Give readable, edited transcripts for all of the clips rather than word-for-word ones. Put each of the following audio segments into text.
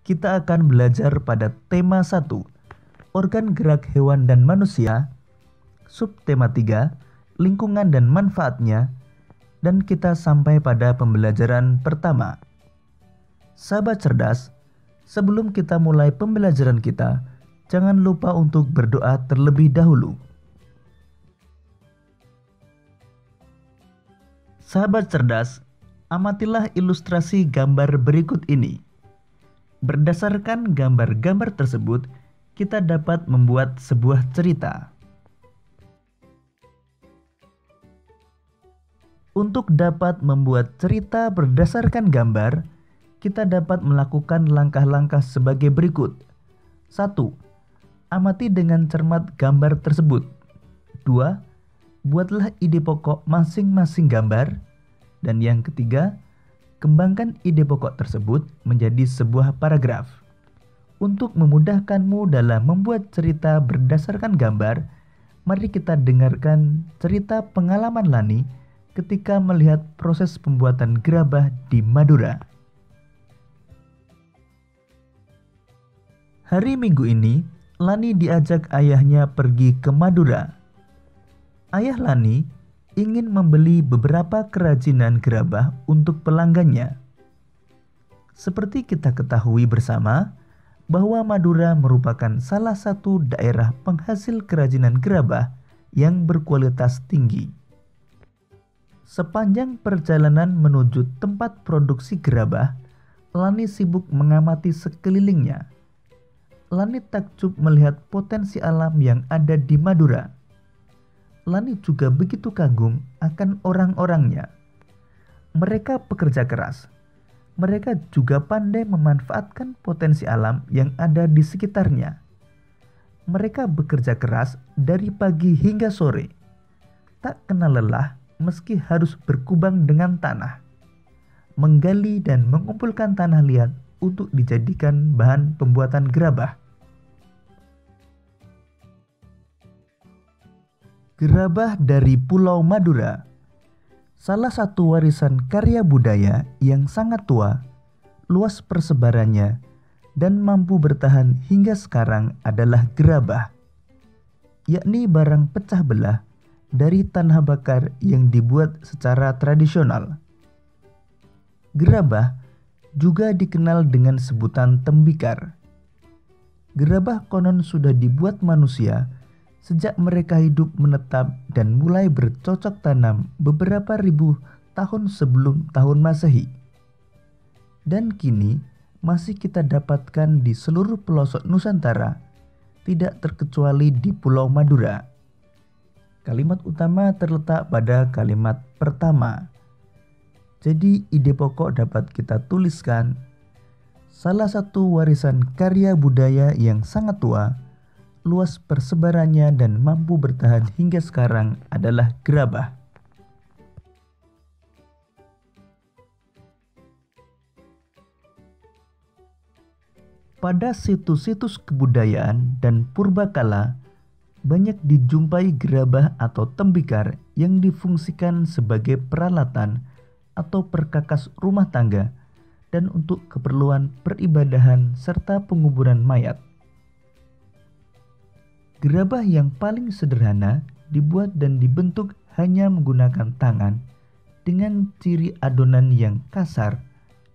kita akan belajar pada tema 1, organ gerak hewan dan manusia, subtema 3, lingkungan dan manfaatnya, dan kita sampai pada pembelajaran pertama. Sahabat cerdas, sebelum kita mulai pembelajaran kita, jangan lupa untuk berdoa terlebih dahulu. Sahabat cerdas, amatilah ilustrasi gambar berikut ini. Berdasarkan gambar-gambar tersebut, kita dapat membuat sebuah cerita. Untuk dapat membuat cerita berdasarkan gambar, kita dapat melakukan langkah-langkah sebagai berikut. 1. Amati dengan cermat gambar tersebut. 2. Buatlah ide pokok masing-masing gambar. Dan yang ketiga, kembangkan ide pokok tersebut menjadi sebuah paragraf. Untuk memudahkanmu dalam membuat cerita berdasarkan gambar, mari kita dengarkan cerita pengalaman Lani ketika melihat proses pembuatan gerabah di Madura. Hari Minggu ini, Lani diajak ayahnya pergi ke Madura. Ayah Lani ingin membeli beberapa kerajinan gerabah untuk pelanggannya. Seperti kita ketahui bersama, bahwa Madura merupakan salah satu daerah penghasil kerajinan gerabah yang berkualitas tinggi. Sepanjang perjalanan menuju tempat produksi gerabah, Lani sibuk mengamati sekelilingnya. Lani takjub melihat potensi alam yang ada di Madura. Lani juga begitu kagum akan orang-orangnya. Mereka pekerja keras. Mereka juga pandai memanfaatkan potensi alam yang ada di sekitarnya. Mereka bekerja keras dari pagi hingga sore. Tak kenal lelah meski harus berkubang dengan tanah. Menggali dan mengumpulkan tanah liat untuk dijadikan bahan pembuatan gerabah. Gerabah dari Pulau Madura, salah satu warisan karya budaya yang sangat tua, luas persebarannya, dan mampu bertahan hingga sekarang adalah gerabah, yakni barang pecah belah dari tanah bakar yang dibuat secara tradisional. Gerabah juga dikenal dengan sebutan tembikar. Gerabah konon sudah dibuat manusia sejak mereka hidup menetap dan mulai bercocok tanam beberapa ribu tahun sebelum tahun Masehi. Dan kini masih kita dapatkan di seluruh pelosok Nusantara, tidak terkecuali di Pulau Madura. Kalimat utama terletak pada kalimat pertama. Jadi ide pokok dapat kita tuliskan, salah satu warisan karya budaya yang sangat tua, luas persebarannya dan mampu bertahan hingga sekarang adalah gerabah. Pada situs-situs kebudayaan dan purbakala, banyak dijumpai gerabah atau tembikar yang difungsikan sebagai peralatan atau perkakas rumah tangga dan untuk keperluan peribadahan serta penguburan mayat. Gerabah yang paling sederhana dibuat dan dibentuk hanya menggunakan tangan dengan ciri adonan yang kasar,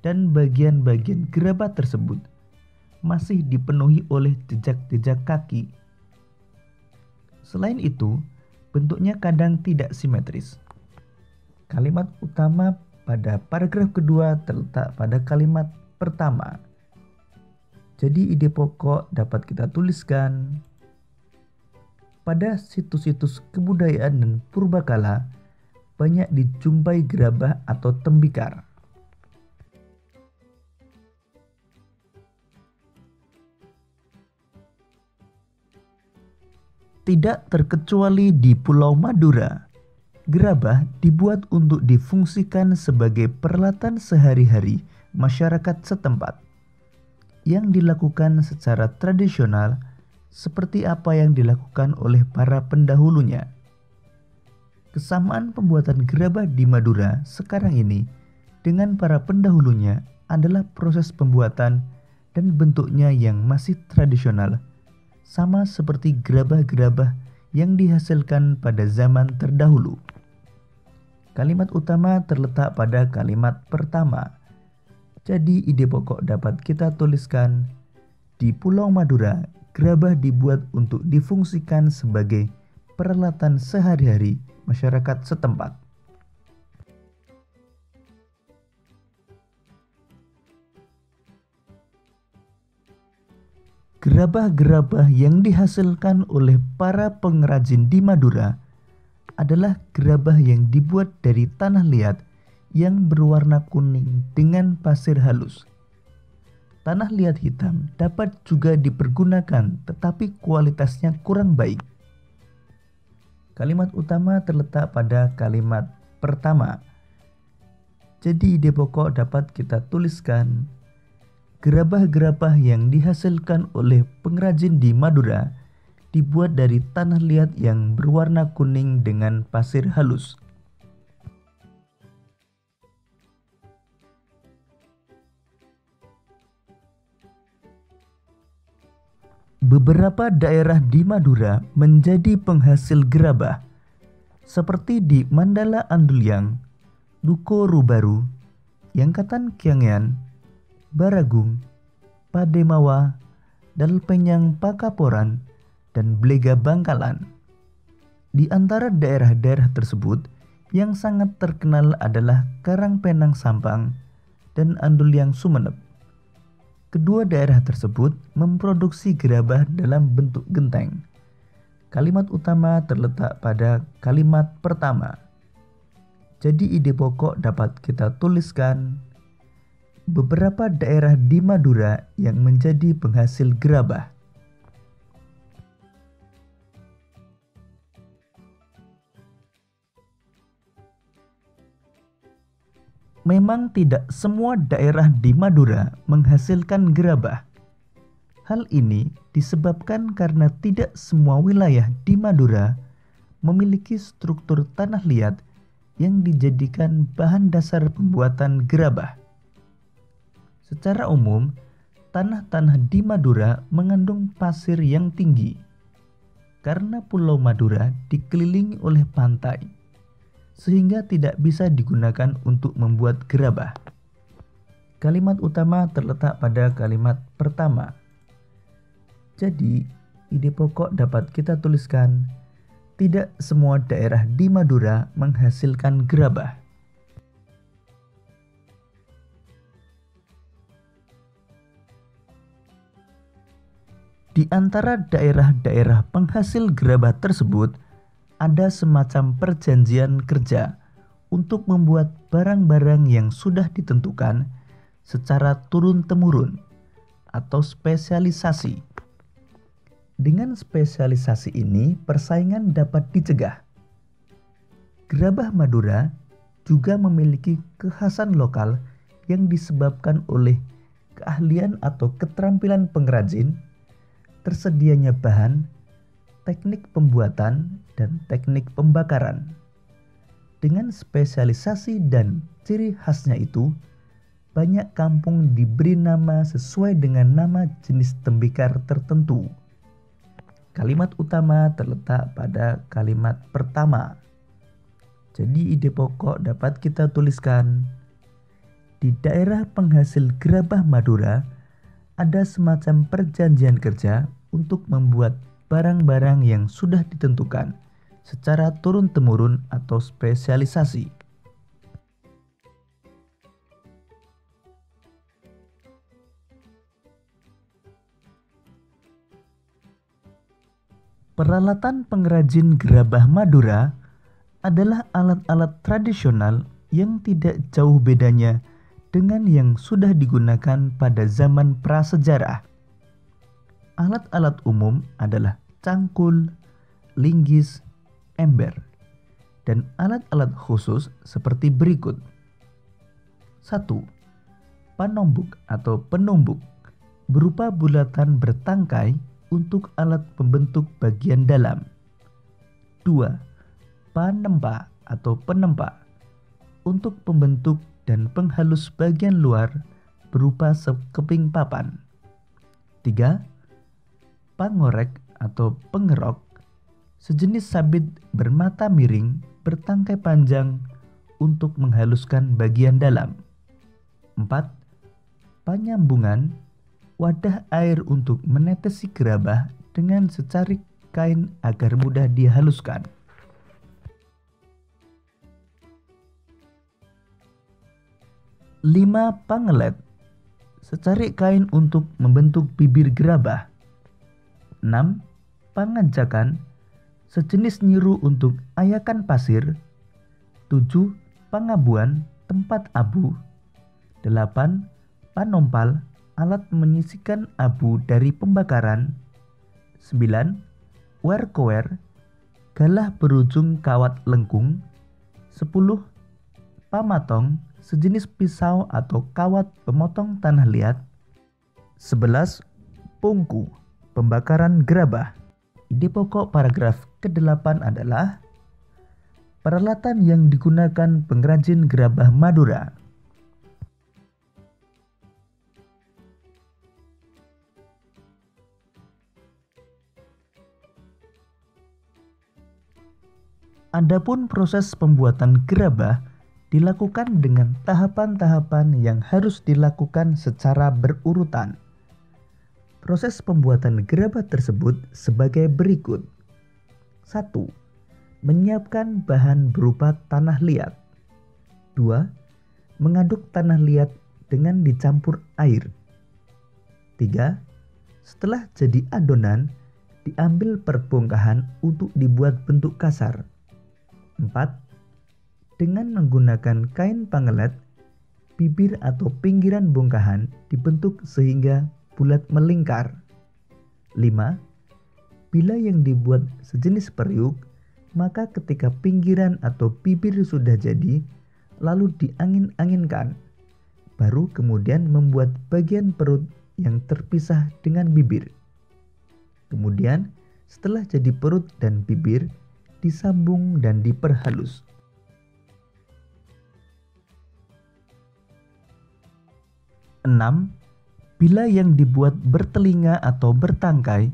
dan bagian-bagian gerabah tersebut masih dipenuhi oleh jejak-jejak kaki. Selain itu, bentuknya kadang tidak simetris. Kalimat utama pada paragraf kedua terletak pada kalimat pertama. Jadi ide pokok dapat kita tuliskan, pada situs-situs kebudayaan dan purbakala banyak dijumpai gerabah atau tembikar. Tidak terkecuali di Pulau Madura, gerabah dibuat untuk difungsikan sebagai peralatan sehari-hari masyarakat setempat yang dilakukan secara tradisional seperti apa yang dilakukan oleh para pendahulunya. Kesamaan pembuatan gerabah di Madura sekarang ini dengan para pendahulunya adalah proses pembuatan dan bentuknya yang masih tradisional, sama seperti gerabah-gerabah yang dihasilkan pada zaman terdahulu. Kalimat utama terletak pada kalimat pertama. Jadi ide pokok dapat kita tuliskan, di Pulau Madura, gerabah dibuat untuk difungsikan sebagai peralatan sehari-hari masyarakat setempat. Gerabah-gerabah yang dihasilkan oleh para pengrajin di Madura adalah gerabah yang dibuat dari tanah liat yang berwarna kuning dengan pasir halus. Tanah liat hitam dapat juga dipergunakan, tetapi kualitasnya kurang baik. Kalimat utama terletak pada kalimat pertama. Jadi ide pokok dapat kita tuliskan, gerabah-gerabah yang dihasilkan oleh pengrajin di Madura dibuat dari tanah liat yang berwarna kuning dengan pasir halus. Beberapa daerah di Madura menjadi penghasil gerabah, seperti di Mandala Andulyang, Duko Rubaru, Yangkatan Kyangyan, Baragung, Pademawa, Dalpenyang Pakaporan, dan Blega Bangkalan. Di antara daerah-daerah tersebut, yang sangat terkenal adalah Karangpenang Sampang dan Andulyang Sumeneb. Kedua daerah tersebut memproduksi gerabah dalam bentuk genteng. Kalimat utama terletak pada kalimat pertama. Jadi ide pokok dapat kita tuliskan, beberapa daerah di Madura yang menjadi penghasil gerabah. Memang tidak semua daerah di Madura menghasilkan gerabah. Hal ini disebabkan karena tidak semua wilayah di Madura memiliki struktur tanah liat yang dijadikan bahan dasar pembuatan gerabah. Secara umum, tanah-tanah di Madura mengandung pasir yang tinggi. Karena Pulau Madura dikelilingi oleh pantai, sehingga tidak bisa digunakan untuk membuat gerabah. Kalimat utama terletak pada kalimat pertama. Jadi, ide pokok dapat kita tuliskan, tidak semua daerah di Madura menghasilkan gerabah. Di antara daerah-daerah penghasil gerabah tersebut, ada semacam perjanjian kerja untuk membuat barang-barang yang sudah ditentukan secara turun-temurun atau spesialisasi. Dengan spesialisasi ini, persaingan dapat dicegah. Gerabah Madura juga memiliki kekhasan lokal yang disebabkan oleh keahlian atau keterampilan pengrajin, tersedianya bahan, teknik pembuatan, dan teknik pembakaran. Dengan spesialisasi dan ciri khasnya itu, banyak kampung diberi nama sesuai dengan nama jenis tembikar tertentu. Kalimat utama terletak pada kalimat pertama. Jadi ide pokok dapat kita tuliskan, di daerah penghasil gerabah Madura ada semacam perjanjian kerja untuk membuat barang-barang yang sudah ditentukan secara turun-temurun atau spesialisasi. Peralatan pengrajin gerabah Madura adalah alat-alat tradisional yang tidak jauh bedanya dengan yang sudah digunakan pada zaman prasejarah. Alat-alat umum adalah cangkul, linggis, ember, dan alat-alat khusus seperti berikut. 1. Panombuk atau penumbuk berupa bulatan bertangkai untuk alat pembentuk bagian dalam. 2. Panempa atau penempa untuk pembentuk dan penghalus bagian luar berupa sekeping papan. 3. Pangorek atau pengerok, sejenis sabit bermata miring bertangkai panjang untuk menghaluskan bagian dalam. 4. Panyambungan, wadah air untuk menetesi gerabah dengan secarik kain agar mudah dihaluskan. 5. Pangelet, secarik kain untuk membentuk bibir gerabah. 6. Pangancakan, sejenis nyiru untuk ayakan pasir. 7. Pangabuan, tempat abu. 8. Panompal, alat menyisikan abu dari pembakaran. 9. Werkower, galah berujung kawat lengkung. 10. Pamatong, sejenis pisau atau kawat pemotong tanah liat. 11. Pungku, pembakaran gerabah. Ide pokok paragraf ke-8 adalah peralatan yang digunakan pengrajin gerabah Madura. Adapun proses pembuatan gerabah dilakukan dengan tahapan-tahapan yang harus dilakukan secara berurutan. Proses pembuatan gerabah tersebut sebagai berikut. 1. Menyiapkan bahan berupa tanah liat. 2. Mengaduk tanah liat dengan dicampur air. 3. Setelah jadi adonan, diambil perbongkahan untuk dibuat bentuk kasar. 4. Dengan menggunakan kain pangelet, bibir atau pinggiran bongkahan dibentuk sehingga bulat melingkar. 5. Bila yang dibuat sejenis periuk, maka ketika pinggiran atau bibir sudah jadi, lalu diangin-anginkan, baru kemudian membuat bagian perut yang terpisah dengan bibir. Kemudian setelah jadi perut dan bibir, disambung dan diperhalus. 6. Bila yang dibuat bertelinga atau bertangkai,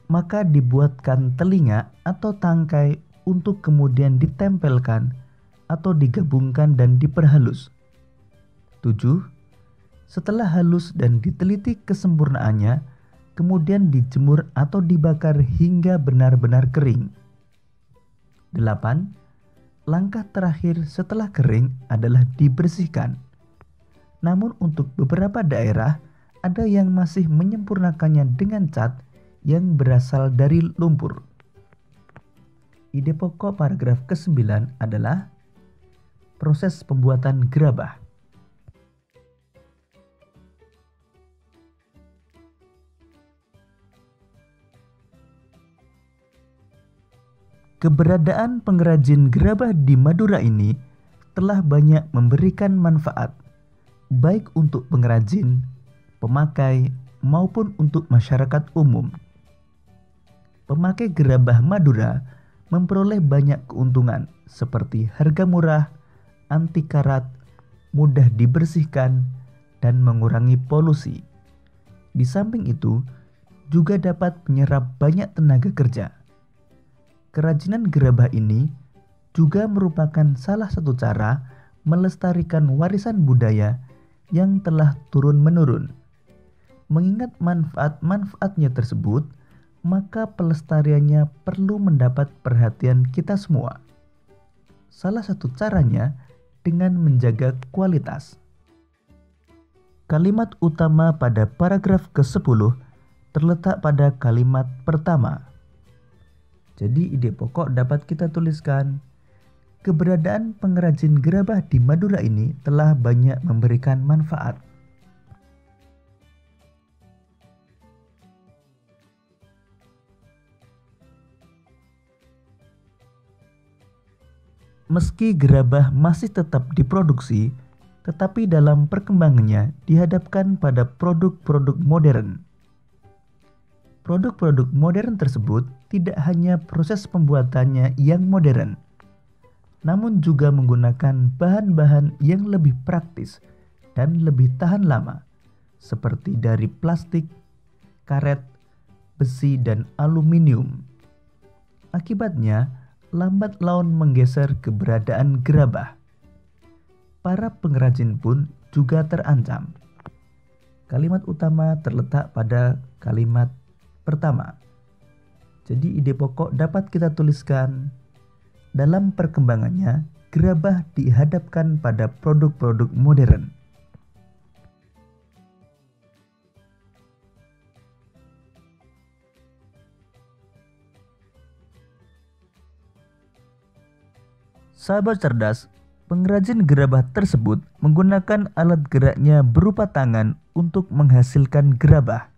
maka dibuatkan telinga atau tangkai untuk kemudian ditempelkan atau digabungkan dan diperhalus. 7. Setelah halus dan diteliti kesempurnaannya, kemudian dijemur atau dibakar hingga benar-benar kering. 8. Langkah terakhir setelah kering adalah dibersihkan. Namun untuk beberapa daerah, ada yang masih menyempurnakannya dengan cat yang berasal dari lumpur. Ide pokok paragraf ke-9 adalah proses pembuatan gerabah. Keberadaan pengrajin gerabah di Madura ini telah banyak memberikan manfaat, baik untuk pengrajin, pemakai, maupun untuk masyarakat umum. Pemakai gerabah Madura memperoleh banyak keuntungan seperti harga murah, anti karat, mudah dibersihkan, dan mengurangi polusi. Di samping itu, juga dapat menyerap banyak tenaga kerja. Kerajinan gerabah ini juga merupakan salah satu cara melestarikan warisan budaya yang telah turun-menurun. Mengingat manfaat-manfaatnya tersebut, maka pelestariannya perlu mendapat perhatian kita semua. Salah satu caranya dengan menjaga kualitas. Kalimat utama pada paragraf ke-10 terletak pada kalimat pertama. Jadi ide pokok dapat kita tuliskan, keberadaan pengrajin gerabah di Madura ini telah banyak memberikan manfaat. Meski gerabah masih tetap diproduksi, tetapi dalam perkembangannya dihadapkan pada produk-produk modern. Produk-produk modern tersebut tidak hanya proses pembuatannya yang modern, namun juga menggunakan bahan-bahan yang lebih praktis dan lebih tahan lama, seperti dari plastik, karet, besi, dan aluminium. Akibatnya, lambat laun menggeser keberadaan gerabah. Para pengrajin pun juga terancam. Kalimat utama terletak pada kalimat pertama. Jadi ide pokok dapat kita tuliskan, dalam perkembangannya, gerabah dihadapkan pada produk-produk modern. Sahabat cerdas, pengrajin gerabah tersebut menggunakan alat geraknya berupa tangan untuk menghasilkan gerabah.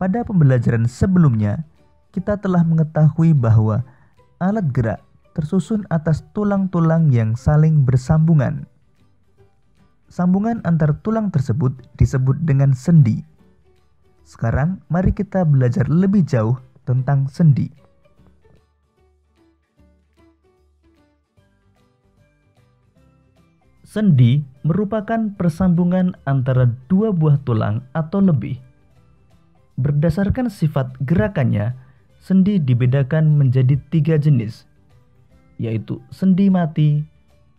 Pada pembelajaran sebelumnya, kita telah mengetahui bahwa alat gerak tersusun atas tulang-tulang yang saling bersambungan. Sambungan antar tulang tersebut disebut dengan sendi. Sekarang mari kita belajar lebih jauh tentang sendi. Sendi merupakan persambungan antara dua buah tulang atau lebih. Berdasarkan sifat gerakannya, sendi dibedakan menjadi 3 jenis, yaitu sendi mati,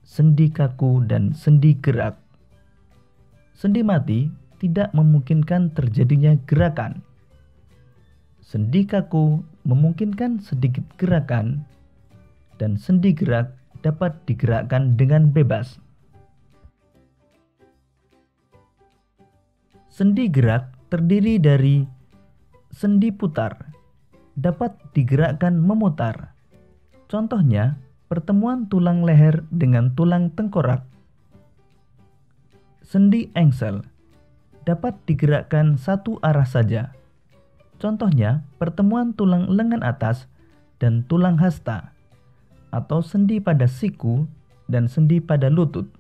sendi kaku, dan sendi gerak. Sendi mati tidak memungkinkan terjadinya gerakan. Sendi kaku memungkinkan sedikit gerakan, dan sendi gerak dapat digerakkan dengan bebas. Sendi gerak terdiri dari sendi putar, dapat digerakkan memutar. Contohnya, pertemuan tulang leher dengan tulang tengkorak. Sendi engsel dapat digerakkan satu arah saja. Contohnya, pertemuan tulang lengan atas dan tulang hasta, atau sendi pada siku dan sendi pada lutut.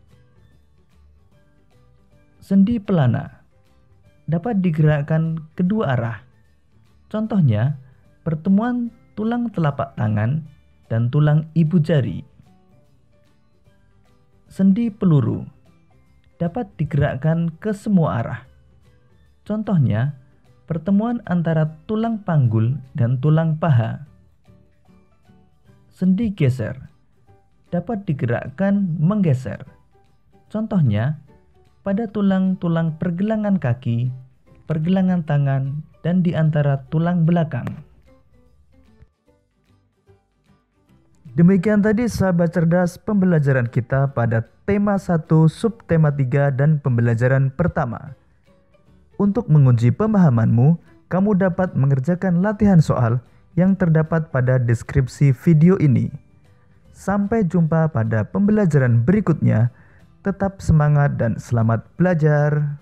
Sendi pelana dapat digerakkan kedua arah. Contohnya, pertemuan tulang telapak tangan dan tulang ibu jari. Sendi peluru dapat digerakkan ke semua arah. Contohnya, pertemuan antara tulang panggul dan tulang paha. Sendi geser dapat digerakkan menggeser. Contohnya, pada tulang-tulang pergelangan kaki, pergelangan tangan, dan di antara tulang belakang. Demikian tadi sahabat cerdas pembelajaran kita pada tema 1, subtema 3, dan pembelajaran pertama. Untuk menguji pemahamanmu, kamu dapat mengerjakan latihan soal yang terdapat pada deskripsi video ini. Sampai jumpa pada pembelajaran berikutnya. Tetap semangat dan selamat belajar.